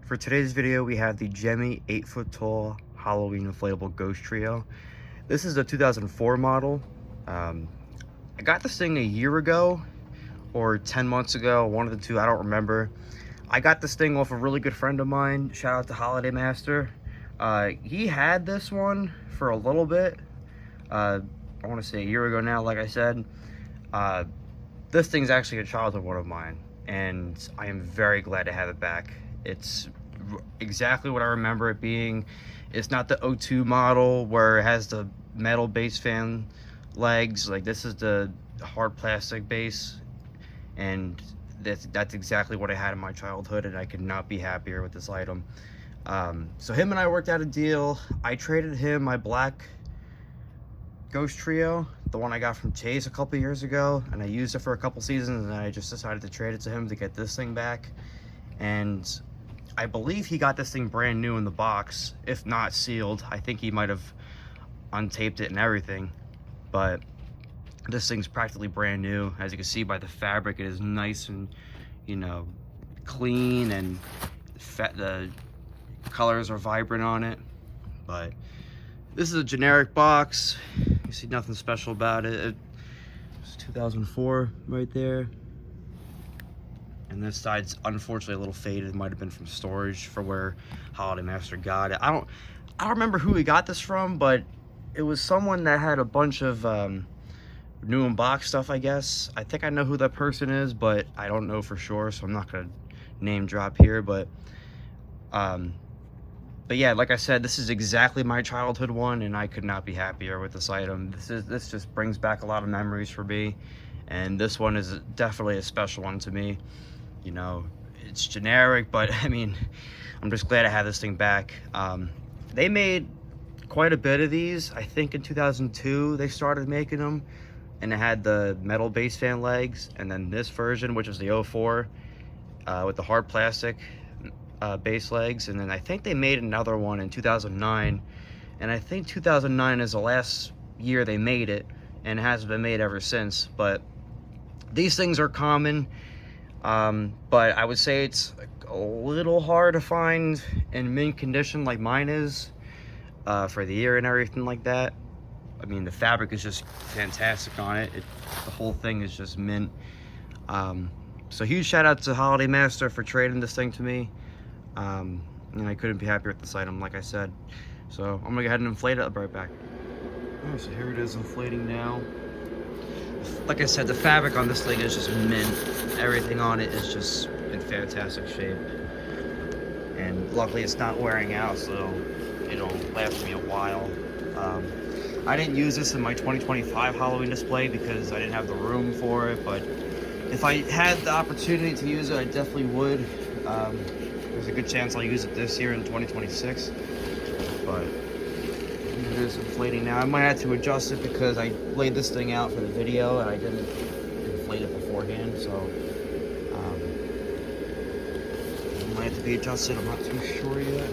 For today's video, we have the Gemmy 8-foot tall Halloween inflatable ghost trio. This is a 2004 model. I got this thing a year ago or 10 months ago, one of the two, I don't remember. I got this thing off a really good friend of mine. Shout out to Holiday Master. He had this one for a little bit. I want to say a year ago now, like I said. This thing's actually a childhood one of mine, and I am very glad to have it back. It's exactly what I remember it being. It's not the O2 model where it has the metal base fan legs. Like, this is the hard plastic base, and that's exactly what I had in my childhood, and I could not be happier with this item. So him and I worked out a deal. I traded him my black ghost trio, the one I got from Chase a couple years ago, and I used it for a couple seasons, and I just decided to trade it to him to get this thing back. And I believe he got this thing brand new in the box, if not sealed. I think he might have untaped it and everything, but this thing's practically brand new. As you can see by the fabric, it is nice and, you know, clean, and the colors are vibrant on it. But this is a generic box. You see nothing special about it. It's 2004 right there. And this side's unfortunately a little faded. It might have been from storage for where Holiday Master got it. I don't remember who he got this from, but it was someone that had a bunch of new in box stuff, I guess. I think I know who that person is, but I don't know for sure, so I'm not gonna name drop here. But yeah, like I said, this is exactly my childhood one, and I could not be happier with this item. This just brings back a lot of memories for me, and this one is definitely a special one to me. You know, it's generic, but I mean, I'm just glad I have this thing back. They made quite a bit of these. I think in 2002 they started making them, and it had the metal base fan legs, and then this version, which is the 04 with the hard plastic base legs. And then I think they made another one in 2009, and I think 2009 is the last year they made it, and it hasn't been made ever since. But these things are common, but I would say it's a little hard to find in mint condition like mine is for the year and everything like that. I mean, the fabric is just fantastic on it. The whole thing is just mint. So huge shout out to Holiday Master for trading this thing to me. And I couldn't be happier with this item, like I said. So I'm gonna go ahead and inflate it. I'll be right back. Oh, so here it is inflating now. Like I said, the fabric on this thing is just mint. Everything on it is just in fantastic shape. And luckily it's not wearing out, so it'll last me a while. I didn't use this in my 2025 Halloween display because I didn't have the room for it, but if I had the opportunity to use it, I definitely would. There's a good chance I'll use it this year in 2026, but it is inflating now. I might have to adjust it because I laid this thing out for the video and I didn't inflate it beforehand, so it might have to be adjusted. I'm not too sure yet.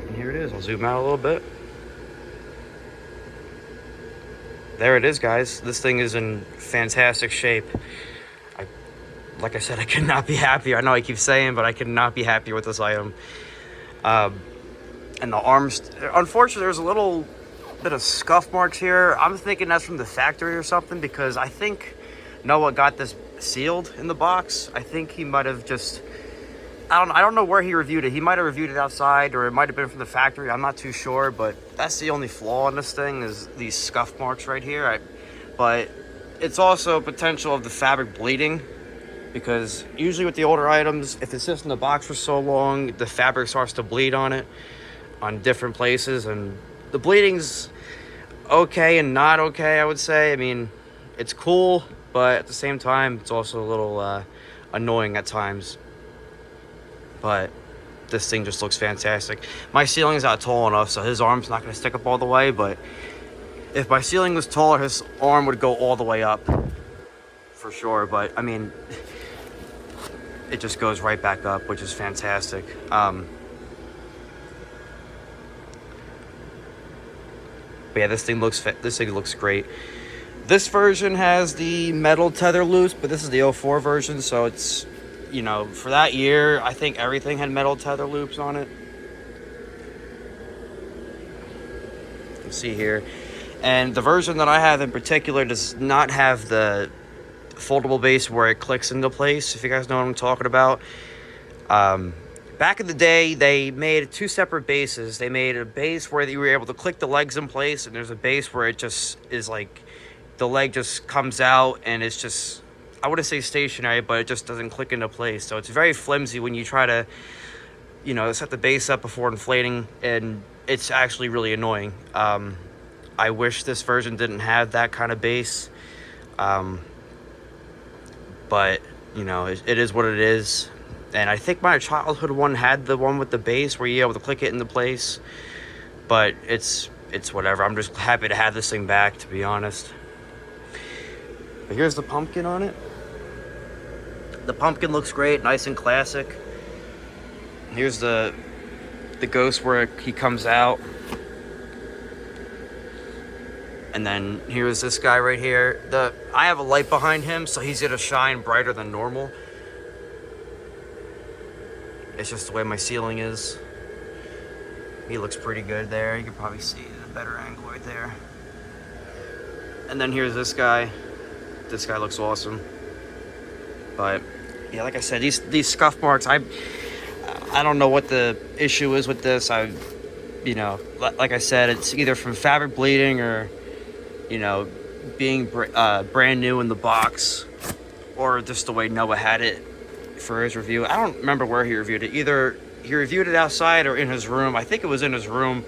And here it is. I'll zoom out a little bit. There it is, guys. This thing is in fantastic shape. Like I said, I could not be happier. I know I keep saying, but I could not be happier with this item. And the arms, unfortunately, there's a little bit of scuff marks here. I'm thinking that's from the factory or something, because I think Noah got this sealed in the box. I think he might have just, I don't know where he reviewed it. He might have reviewed it outside, or it might have been from the factory. I'm not too sure, but that's the only flaw in this thing, is these scuff marks right here. But it's also potential of the fabric bleeding, because usually with the older items, if it sits in the box for so long, the fabric starts to bleed on it on different places, and the bleeding's okay and not okay, I would say. I mean, it's cool, but at the same time, it's also a little annoying at times. But this thing just looks fantastic. My ceiling's not tall enough, so his arm's not going to stick up all the way, but if my ceiling was taller, his arm would go all the way up for sure. But I mean, it just goes right back up, which is fantastic. But yeah, this thing looks great. This version has the metal tether loops, but this is the 04 version, so it's, you know, for that year, I think everything had metal tether loops on it. You can see here. And the version that I have in particular does not have the foldable base where it clicks into place, if you guys know what I'm talking about. Back in the day, they made two separate bases. They made a base where you were able to click the legs in place, and there's a base where it just is like the leg just comes out and it's just, I wouldn't say stationary, but it just doesn't click into place. So it's very flimsy when you try to, you know, set the base up before inflating, and it's actually really annoying. I wish this version didn't have that kind of base. But, you know, it is what it is. And I think my childhood one had the one with the base where you're able to click it into place. But it's whatever. I'm just happy to have this thing back, to be honest. But here's the pumpkin on it. The pumpkin looks great, nice and classic. Here's the ghost where he comes out. And then here's this guy right here. I have a light behind him, so he's gonna shine brighter than normal. It's just the way my ceiling is. He looks pretty good there. You can probably see a better angle right there. And then here's this guy. This guy looks awesome. But yeah, like I said, these scuff marks, I don't know what the issue is with this. You know, like I said, it's either from fabric bleeding or, you know, being brand new in the box, or just the way Noah had it for his review. I don't remember where he reviewed it. Either he reviewed it outside or in his room. I think it was in his room.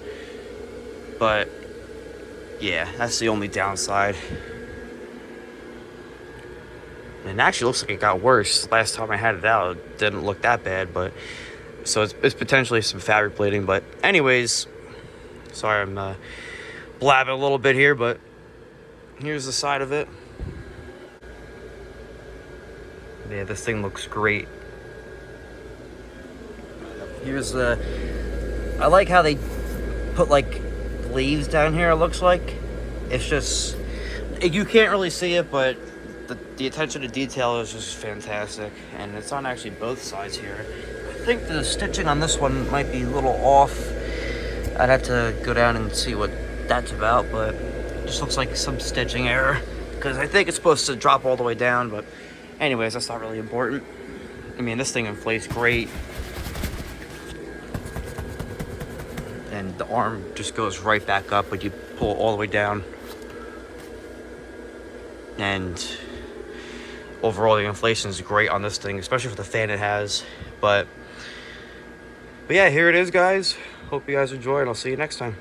But yeah, that's the only downside. And it actually looks like it got worse. Last time I had it out, it didn't look that bad, but so it's potentially some fabric bleeding. But anyways, sorry I'm blabbing a little bit here, but here's the side of it. Yeah, this thing looks great. Here's I like how they put like leaves down here, it looks like. It's just, you can't really see it, but the attention to detail is just fantastic. And it's on actually both sides here. I think the stitching on this one might be a little off. I'd have to go down and see what that's about, but it just looks like some stitching error, because I think it's supposed to drop all the way down. But anyways, that's not really important. I mean, this thing inflates great. And the arm just goes right back up when you pull it all the way down. And overall, the inflation is great on this thing, especially for the fan it has. But yeah, here it is, guys. Hope you guys enjoy, and I'll see you next time.